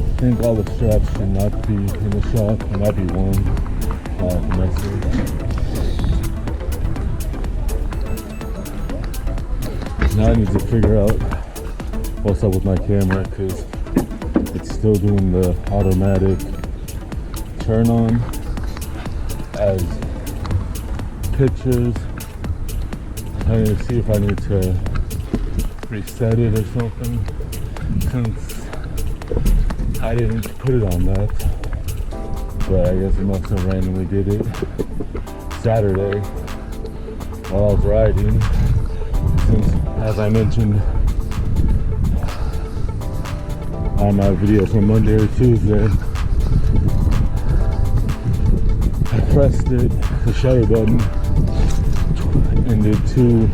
I think all the straps should not be in the shop. It might be one next week. Now I need to figure out what's up with my camera because it's still doing the automatic turn on as pictures. I need to see if I need to reset it or something since I didn't put it on that, but I guess it must have randomly did it Saturday while I was riding, since, as I mentioned on my video from Monday or Tuesday, I pressed it, the shutter button, and did 2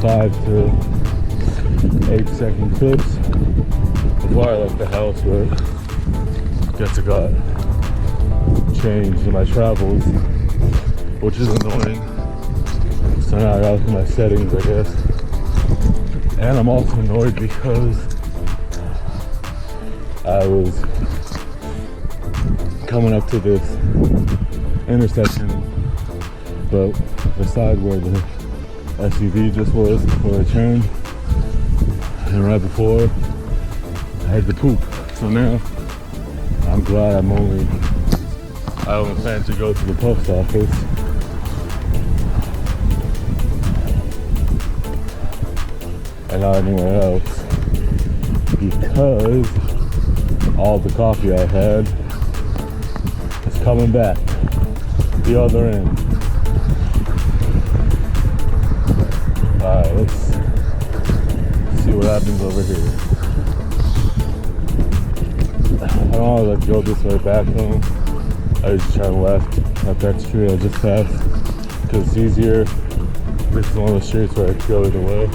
5 to 8 second clips before I left the house, but I guess it got changed in my travels, which is annoying. So now I got my settings, I guess. And I'm also annoyed because I was coming up to this intersection, but the side where the SUV just was before I turned, and right before I had to poop. So now I'm glad I only plan to go to the post office. And not anywhere else, because all the coffee I had is coming back the other end. Alright, let's see what happens over here. I don't want to go this way back home. I just turn left at that street I just passed because it's easier. This is one of the streets where I could go either way.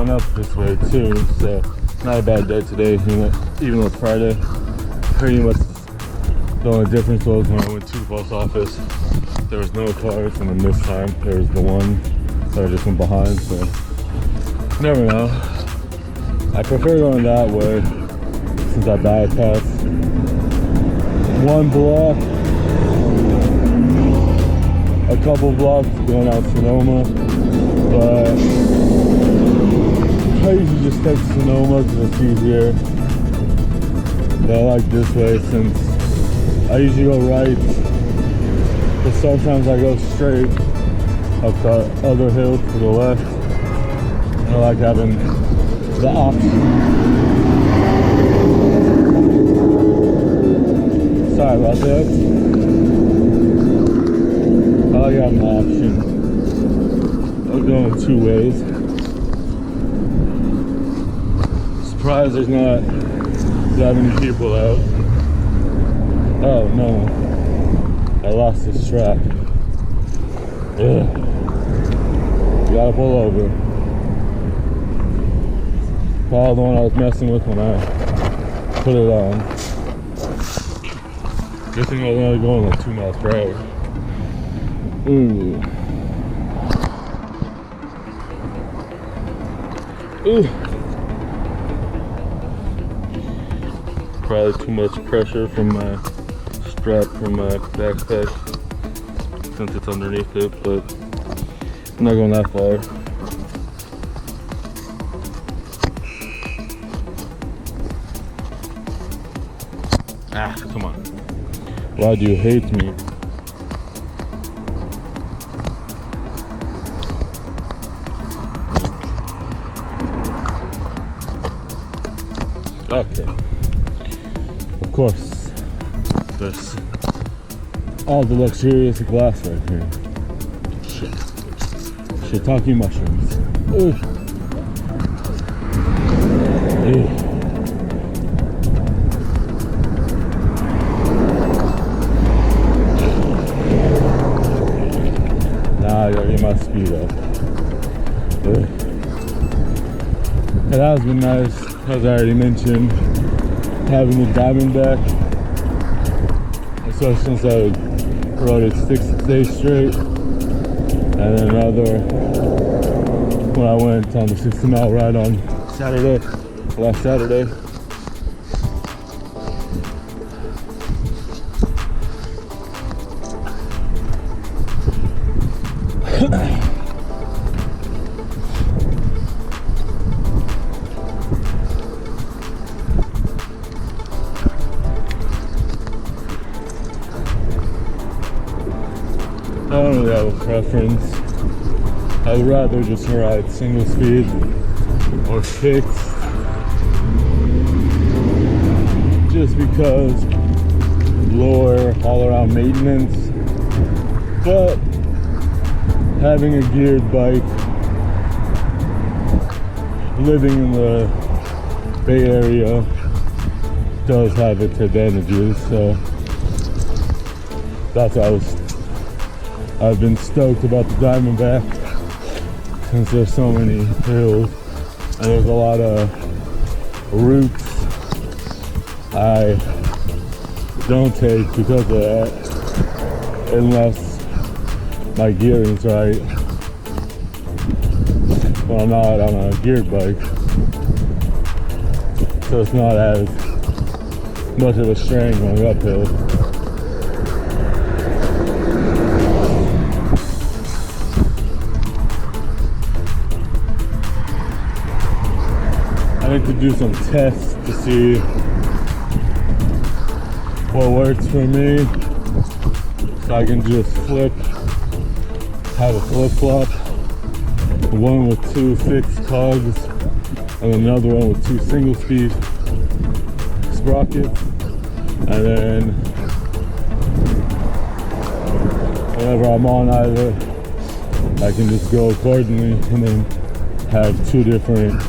Up this way too, so not a bad day today, even though it's Friday. Pretty much the only difference was when I went to the post office, there was no cars, and then this time there was the one, so I just went behind, so never know. I prefer going that way since I bypassed one block, a couple blocks going out Sonoma, but I usually just take Sonoma because it's easier. But I like this way since I usually go right, but sometimes I go straight up the other hill to the left. And I like having the option. Sorry about that. I like having the option of going 2 ways. Surprised there's not that many people out. Oh no, I lost this strap. Ugh. Gotta pull over. Probably the one I was messing with when I put it on. Good thing I was only going like 2 miles per hour. Ooh. Ooh. Probably too much pressure from my strap from my backpack since it's underneath it, but I'm not going that far. Ah, come on. Why do you hate me? Okay. Of course, there's all the luxurious glass right here. Shit. Shiitake mushrooms. Ooh. Ew. gotta get my speed up. But it has been nice, as I already mentioned, having the Diamondback, especially since I rode it 6 days straight, and then another when I went on the 60-mile ride on last Saturday. I don't really have a preference. I'd rather just ride single speed or fixed, just because lower all-around maintenance. But having a geared bike, living in the Bay Area, does have its advantages. So that's why I've been stoked about the Diamondback, since there's so many hills and there's a lot of routes I don't take because of that, unless my gearing's right. When I'm not on a geared bike, so it's not as much of a strain going uphill. I need to do some tests to see what works for me, so I can just have a flip-flop, one with 2 fixed cogs and another one with 2 single-speed sprockets, and then whenever I'm on either, I can just go accordingly, and then have 2 different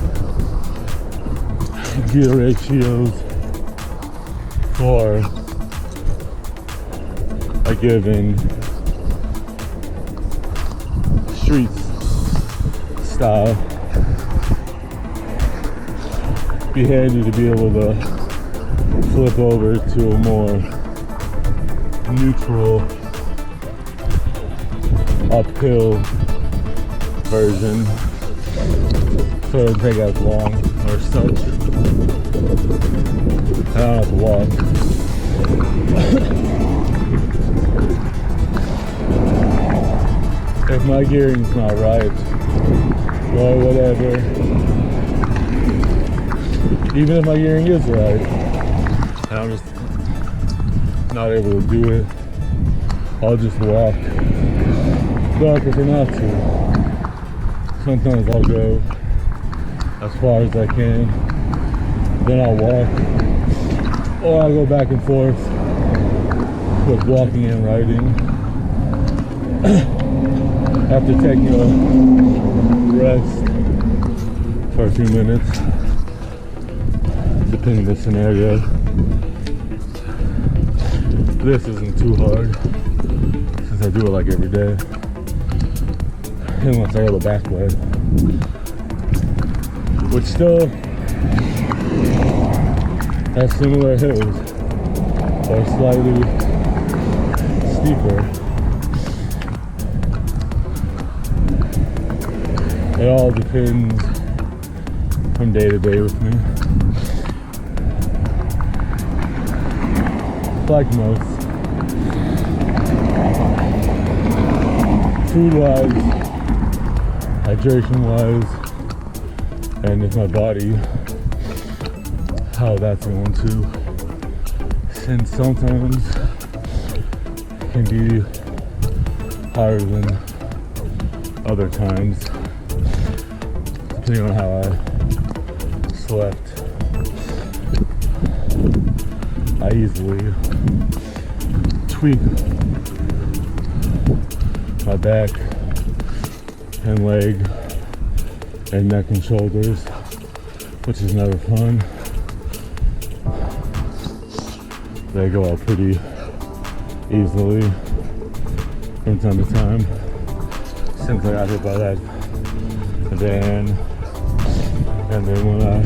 gear ratios for a given street style. Be handy to be able to flip over to a more neutral uphill version, so it doesn't take as long or such. I don't have to walk. If my gearing's not right, or whatever, even if my gearing is right, and I'm just not able to do it, I'll just walk. But I prefer not to. Sometimes I'll go as far as I can, then I'll walk, or I'll go back and forth with walking and riding. After taking a rest for a few minutes, depending on the scenario. This isn't too hard, since I do it like every day, unless I go the back way, which still has similar hills, or slightly steeper. It all depends from day to day with me. Like most. Food-wise, hydration-wise, and if my body, how that's going to. Since sometimes it can be harder than other times, depending on how I slept. I easily tweak my back and leg and neck and shoulders, which is never fun. They go out pretty easily from time to time. since I got hit by that van. And then when I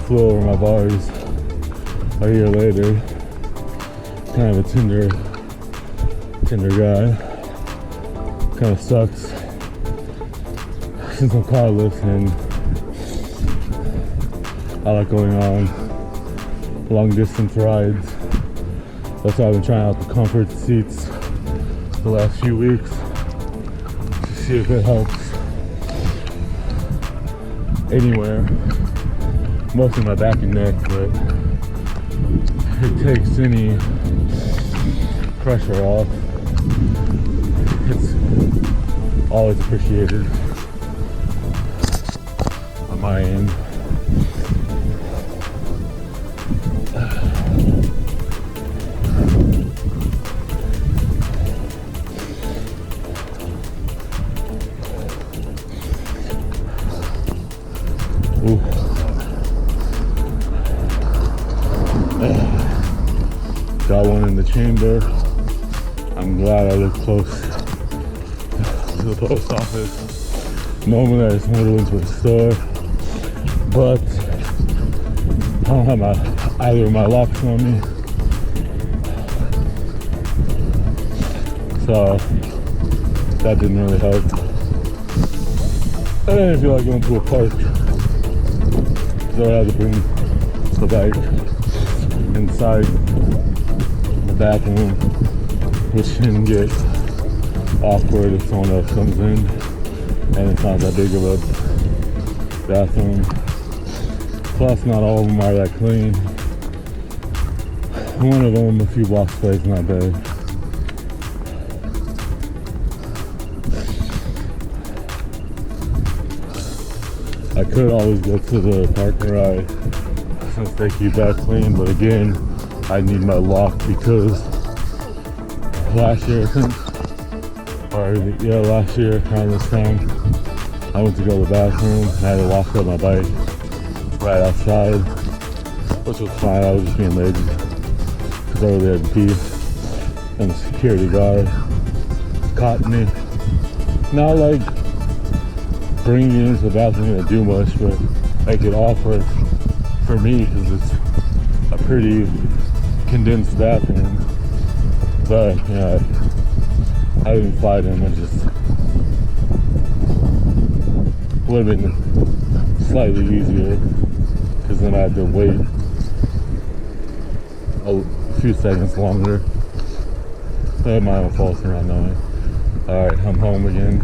flew over my bars a year later, kind of a Tinder guy. Kind of sucks since I'm carless and I like going on long distance rides. That's why I've been trying out the comfort seats the last few weeks to see if it helps anywhere. Mostly my back and neck, but it takes any pressure off. It's always appreciated on my end. Ooh. Got one in the chamber. I'm glad I live close to the post office. Normally I just want to go into a store, but I don't have either of my locks on me, so that didn't really help. And I didn't feel like going to a park, so I had to bring the bike inside the bathroom, which can get awkward if someone else comes in and it's not that big of a bathroom. Plus, not all of them are that clean. One of them, a few blocks away, is not bad. I could always go to the park and ride since they keep that clean, but again, I need my lock because last year, I think, last year around this time, I went to go to the bathroom and I had to lock up my bike right outside, which was fine. I was just being lazy because I really had to pee, and the security guard caught me. Not like bringing you into the bathroom didn't do much, but make it awkward for me because it's a pretty condensed bathroom. But yeah, I didn't fight him. It just would have been slightly easier because then I had to wait a few seconds longer. That my own fault for not knowing. Alright, I'm home again.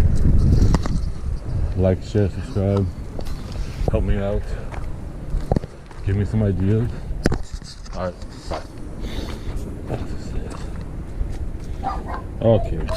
Like, share, subscribe. Help me out. Give me some ideas. Alright, bye. Okay.